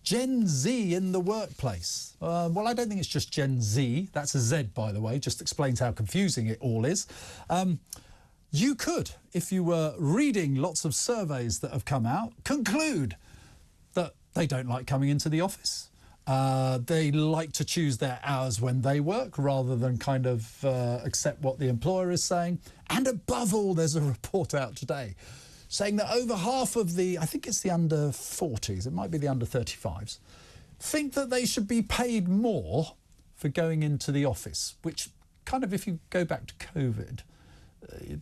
Gen Z in the workplace. Well, I don't think it's just Gen Z. That's a Z, by the way. Just explains how confusing it all is. You could, if you were reading lots of surveys that have come out, conclude that they don't like coming into the office. They like to choose their hours when they work rather than kind of accept what the employer is saying. And above all, there's a report out today saying that over half of the, I think it's the under 40s, it might be the under 35s, think that they should be paid more for going into the office, which kind of, if you go back to COVID,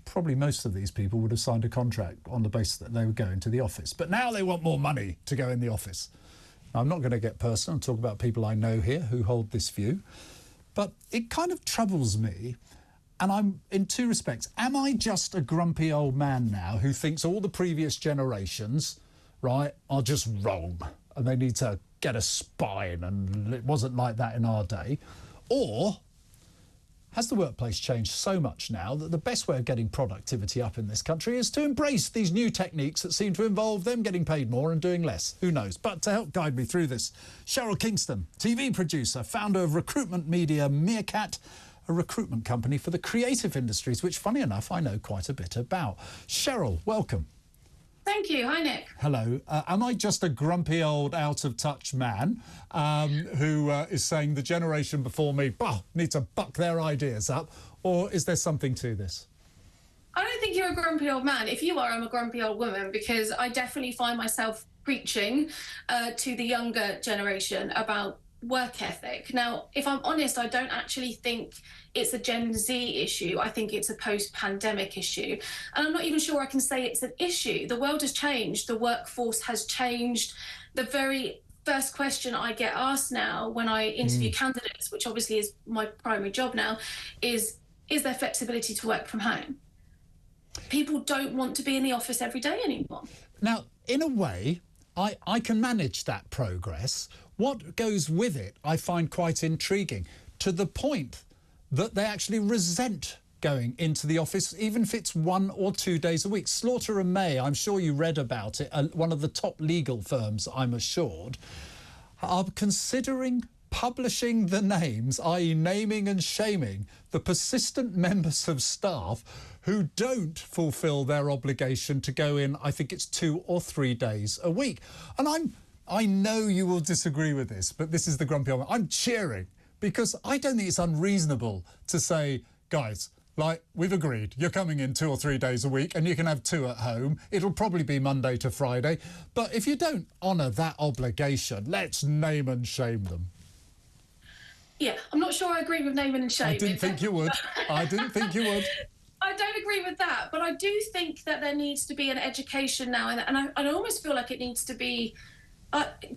probably most of these people would have signed a contract on the basis that they would go into the office. But now they want more money to go in the office. Now, I'm not going to get personal and talk about people I know here who hold this view, but it kind of troubles me. And I'm, in two respects, am I just a grumpy old man now who thinks all the previous generations, right, are just wrong and they need to get a spine and it wasn't like that in our day? Or has the workplace changed so much now that the best way of getting productivity up in this country is to embrace these new techniques that seem to involve them getting paid more and doing less? Who knows? But to help guide me through this, Cheryl Kingston, TV producer, founder of recruitment Media Meerkat, a recruitment company for the creative industries, which, funny enough, I know quite a bit about. Cheryl, welcome. Thank you. Hi, Nick. Hello. Am I just a grumpy old out-of-touch man who is saying the generation before me need to buck their ideas up, or is there something to this? I don't think you're a grumpy old man. If you are, I'm a grumpy old woman, because I definitely find myself preaching to the younger generation about work ethic. Now, if I'm honest, I don't actually think it's a Gen Z issue. I think it's a post-pandemic issue. And I'm not even sure I can say it's an issue. The world has changed. The workforce has changed. The very first question I get asked now when I interview candidates, which obviously is my primary job now, is there flexibility to work from home? People don't want to be in the office every day anymore. Now, in a way, I can manage that progress. What goes with it I find quite intriguing, to the point that they actually resent going into the office, even if it's 1 or 2 days a week. Slaughter and May, I'm sure you read about it, one of the top legal firms, I'm assured, are considering publishing the names, i.e. naming and shaming, the persistent members of staff who don't fulfil their obligation to go in, I think it's 2 or 3 days a week. And I know you will disagree with this, but this is the grumpy old man. I'm cheering because I don't think it's unreasonable to say, guys, like, we've agreed, you're coming in 2 or 3 days a week and you can have 2 at home. It'll probably be Monday to Friday. But if you don't honour that obligation, let's name and shame them. Yeah, I'm not sure I agree with naming and shaming. I didn't think you would. I didn't think you would. I don't agree with that, but I do think that there needs to be an education now, and I almost feel like it needs to be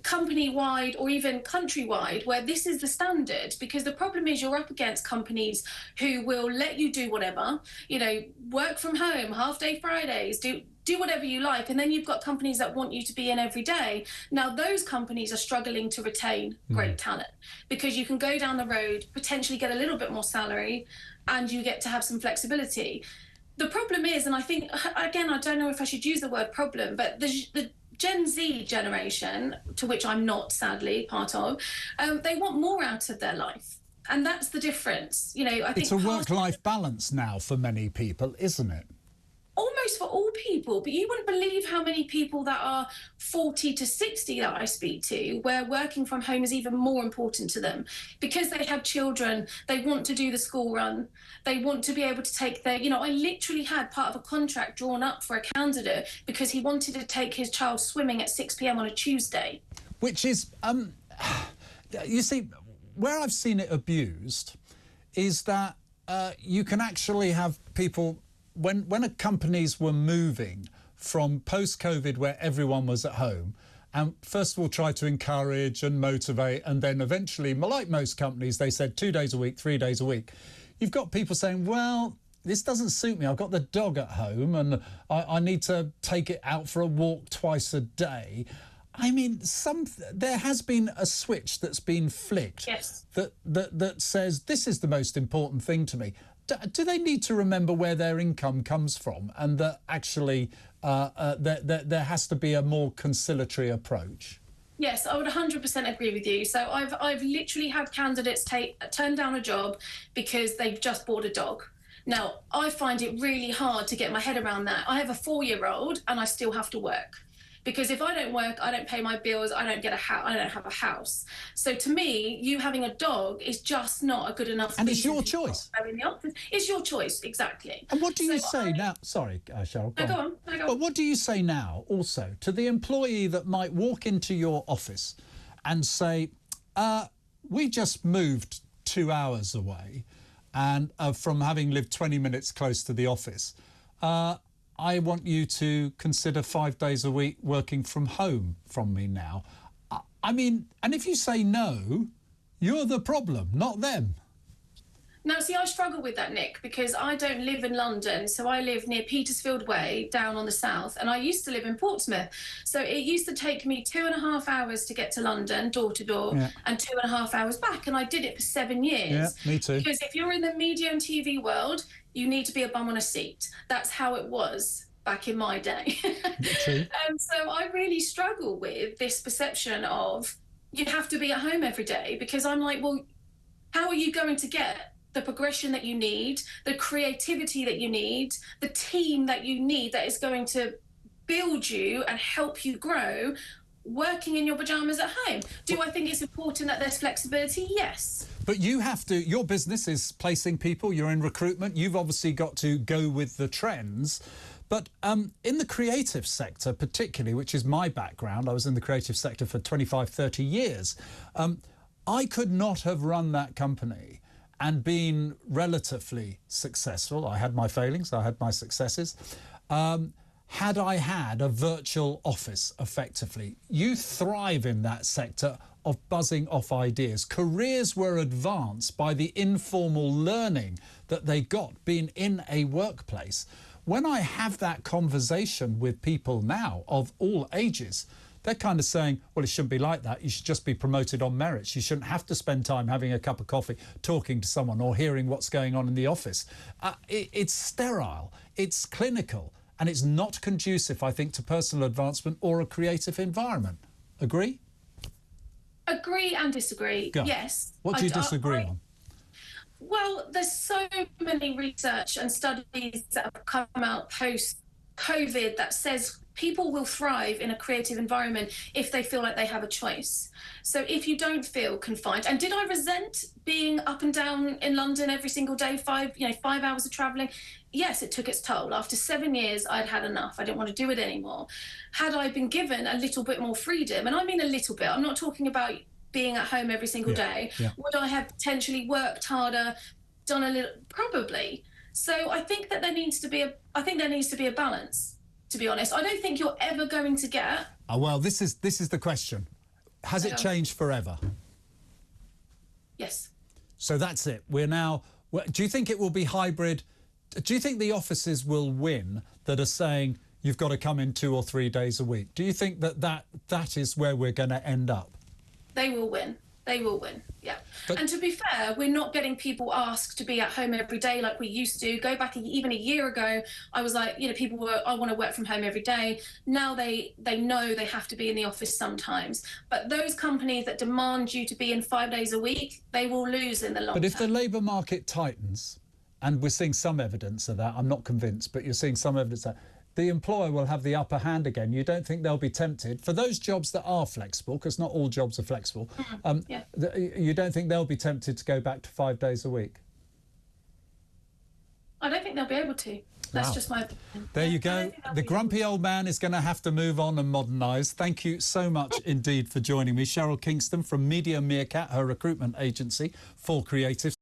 company-wide or even country-wide, where this is the standard, because the problem is you're up against companies who will let you do whatever, you know, work from home, half-day Fridays, do whatever you like, and then you've got companies that want you to be in every day. Now, those companies are struggling to retain great talent, because you can go down the road, potentially get a little bit more salary, and you get to have some flexibility. The problem is, and I think, again, I don't know if I should use the word problem, but the Gen Z generation, to which I'm not, sadly, part of, they want more out of their life. And that's the difference. You know, I think it's a work-life balance now for many people, isn't it? Almost for all people, but you wouldn't believe how many people that are 40 to 60 that I speak to, where working from home is even more important to them, because they have children, they want to do the school run, they want to be able to take their, you know, I literally had part of a contract drawn up for a candidate because he wanted to take his child swimming at 6 p.m. on a Tuesday. Which is, you see, where I've seen it abused is that you can actually have people, when companies were moving from post-COVID where everyone was at home, and first of all try to encourage and motivate, and then eventually, like most companies, they said 2 days a week, 3 days a week. You've got people saying, well, this doesn't suit me. I've got the dog at home and I need to take it out for a walk twice a day. I mean, there has been a switch that's been flicked. Yes. that says this is the most important thing to me. Do they need to remember where their income comes from, and that actually there has to be a more conciliatory approach? Yes, I would 100% agree with you. So I've literally had candidates turn down a job because they've just bought a dog. Now, I find it really hard to get my head around that. I have a 4-year-old and I still have to work. Because if I don't work, I don't pay my bills, I don't get a house, I don't have a house. So to me, you having a dog is just not a good enough And it's your choice. In the office. It's your choice, exactly. And what do you say now? Sorry, Cheryl. Go on. But what do you say now, also, to the employee that might walk into your office and say, we just moved 2 hours away and from having lived 20 minutes close to the office, I want you to consider 5 days a week working from home from me now. I mean, and if you say no, you're the problem, not them. Now, see, I struggle with that, Nick, because I don't live in London. So I live near Petersfield Way, down on the south, and I used to live in Portsmouth. So it used to take me 2.5 hours to get to London, door to door, and 2.5 hours back. And I did it for 7 years. Yeah, me too. Because if you're in the media and TV world, you need to be a bum on a seat. That's how it was back in my day. True. And so I really struggle with this perception of you have to be at home every day, because I'm like, well, how are you going to get the progression that you need, the creativity that you need, the team that you need that is going to build you and help you grow, working in your pajamas at home? Do I think it's important that there's flexibility? Yes. But you have to, your business is placing people, you're in recruitment, you've obviously got to go with the trends. But in the creative sector particularly, which is my background, I was in the creative sector for 25, 30 years, I could not have run that company and been relatively successful. I had my failings, I had my successes. Had I had a virtual office, effectively. You thrive in that sector of buzzing off ideas. Careers were advanced by the informal learning that they got being in a workplace. When I have that conversation with people now of all ages, they're kind of saying, well, it shouldn't be like that. You should just be promoted on merits. You shouldn't have to spend time having a cup of coffee, talking to someone or hearing what's going on in the office. It's sterile, it's clinical, and it's not conducive, I think, to personal advancement or a creative environment. Agree? Agree and disagree, Go. Yes. What do you disagree on? Well, there's so many research and studies that have come out post-COVID that says people will thrive in a creative environment if they feel like they have a choice. So if you don't feel confined, and did I resent being up and down in London every single day, 5 hours of travelling? Yes, it took its toll. After 7 years, I'd had enough. I didn't want to do it anymore. Had I been given a little bit more freedom, and I mean a little bit, I'm not talking about being at home every single day, would I have potentially worked harder, done a little? Probably. So I think that there needs to be a balance, to be honest. I don't think you're ever going to get... Oh, well, this is the question. Has it changed forever? Yes. So that's it. We're now... Do you think it will be hybrid? Do you think the offices will win that are saying you've got to come in 2 or 3 days a week? Do you think that is where we're going to end up? They will win. They will win, yeah. And to be fair, we're not getting people asked to be at home every day like we used to. Go back even a year ago, I was like, people were, I want to work from home every day. Now they know they have to be in the office sometimes. But those companies that demand you to be in 5 days a week, they will lose in the long term. But if the labour market tightens, and we're seeing some evidence of that, I'm not convinced, but you're seeing some evidence of that, the employer will have the upper hand again. You don't think they'll be tempted, for those jobs that are flexible, because not all jobs are flexible, you don't think they'll be tempted to go back to 5 days a week? I don't think they'll be able to. That's just my opinion. There you go. The grumpy old man is going to have to move on and modernise. Thank you so much indeed for joining me. Cheryl Kingston from Media Meerkat, her recruitment agency for creatives.